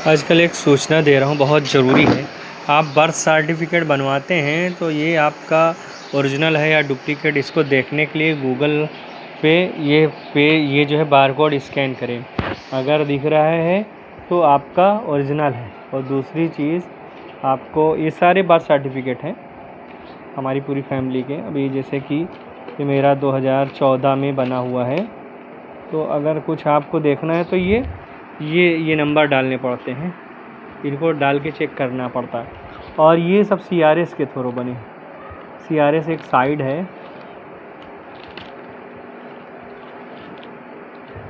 आजकल एक सूचना दे रहा हूँ, बहुत ज़रूरी है। आप बर्थ सर्टिफिकेट बनवाते हैं तो ये आपका ओरिजिनल है या डुप्लीकेट, इसको देखने के लिए गूगल पे ये जो है बारकोड स्कैन करें। अगर दिख रहा है तो आपका ओरिजिनल है। और दूसरी चीज़, आपको ये सारे बर्थ सर्टिफिकेट हैं हमारी पूरी फैमिली के। अभी जैसे कि ये मेरा 2014 में बना हुआ है, तो अगर कुछ आपको देखना है तो ये नंबर डालने पड़ते हैं, इनको डाल के चेक करना पड़ता है। और ये सब CRS के थ्रू बने। CRS एक साइट है,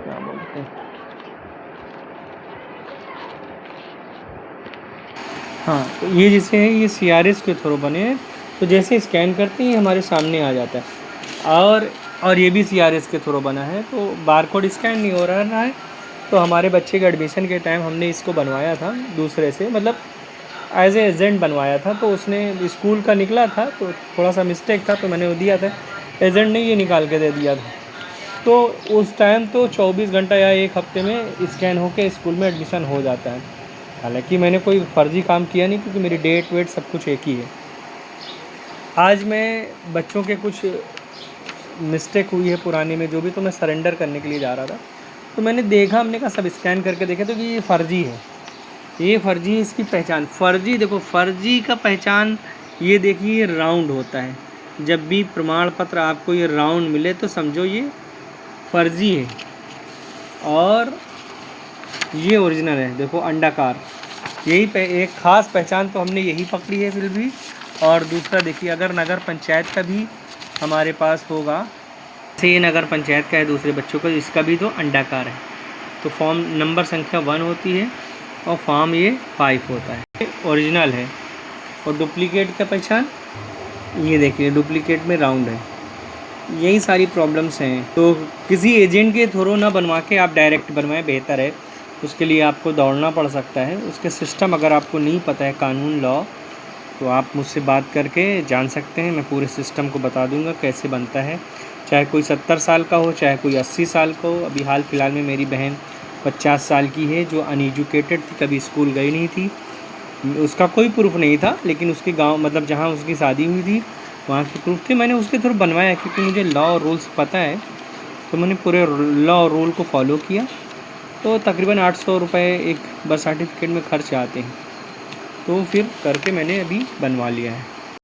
क्या बोलते हैं, हाँ, तो ये जैसे है ये CRS के थ्रू बने हैं। तो जैसे स्कैन करते ही हमारे सामने आ जाता है। और ये भी CRS के थ्रू बना है, तो बारकोड स्कैन नहीं हो रहा है। तो हमारे बच्चे के एडमिशन के टाइम हमने इसको बनवाया था दूसरे से, मतलब एज ए एजेंट बनवाया था। तो उसने स्कूल का निकला था, तो थोड़ा सा मिस्टेक था, तो मैंने वो दिया था। एजेंट ने ये निकाल के दे दिया था। तो उस टाइम तो 24 घंटा या एक हफ्ते में स्कैन होके स्कूल में एडमिशन हो जाता है। हालांकि मैंने कोई फ़र्ज़ी काम किया नहीं, क्योंकि मेरी डेट वेट सब कुछ एक ही है। आज मैं बच्चों के कुछ मिस्टेक हुई है पुराने में जो भी, तो मैं सरेंडर करने के लिए जा रहा था। तो मैंने देखा, हमने कहा सब स्कैन करके देखा, तो कि ये फ़र्ज़ी है, ये फ़र्ज़ी है। इसकी पहचान फ़र्ज़ी, देखो फ़र्ज़ी का पहचान ये देखिए, ये राउंड होता है। जब भी प्रमाण पत्र आपको ये राउंड मिले तो समझो ये फ़र्ज़ी है। और ये ओरिजिनल है, देखो अंडाकार। यही एक ख़ास पहचान तो हमने यही पकड़ी है फिर भी। और दूसरा देखिए, अगर नगर पंचायत का भी हमारे पास होगा, जैसे ये नगर पंचायत का है दूसरे बच्चों का, इसका भी तो अंडाकार है। तो फॉर्म नंबर संख्या 1 होती है और फॉर्म ये 5 होता है। ओरिजिनल है। और डुप्लीकेट का पहचान ये देखिए, डुप्लीकेट में राउंड है। यही सारी प्रॉब्लम्स हैं। तो किसी एजेंट के थ्रू ना बनवा के आप डायरेक्ट बनवाएं, बेहतर है। उसके लिए आपको दौड़ना पड़ सकता है। उसके सिस्टम अगर आपको नहीं पता है, कानून लॉ, तो आप मुझसे बात करके जान सकते हैं। मैं पूरे सिस्टम को बता दूंगा कैसे बनता है। चाहे कोई 70 साल का हो, चाहे कोई 80 साल का हो। अभी हाल फिलहाल में मेरी बहन 50 साल की है, जो अनएजुकेटेड थी, कभी स्कूल गई नहीं थी। उसका कोई प्रूफ नहीं था, लेकिन उसके गांव, मतलब जहां उसकी शादी हुई थी, वहाँ के प्रूफ थे। मैंने उसके थ्रू बनवाया, क्योंकि मुझे लॉ और रूल्स पता है। तो मैंने पूरे लॉ और रूल को फॉलो किया। तो तकरीबन 800 रुपये एक बर्थ सर्टिफिकेट में खर्च आते हैं। तो फिर करके मैंने अभी बनवा लिया है।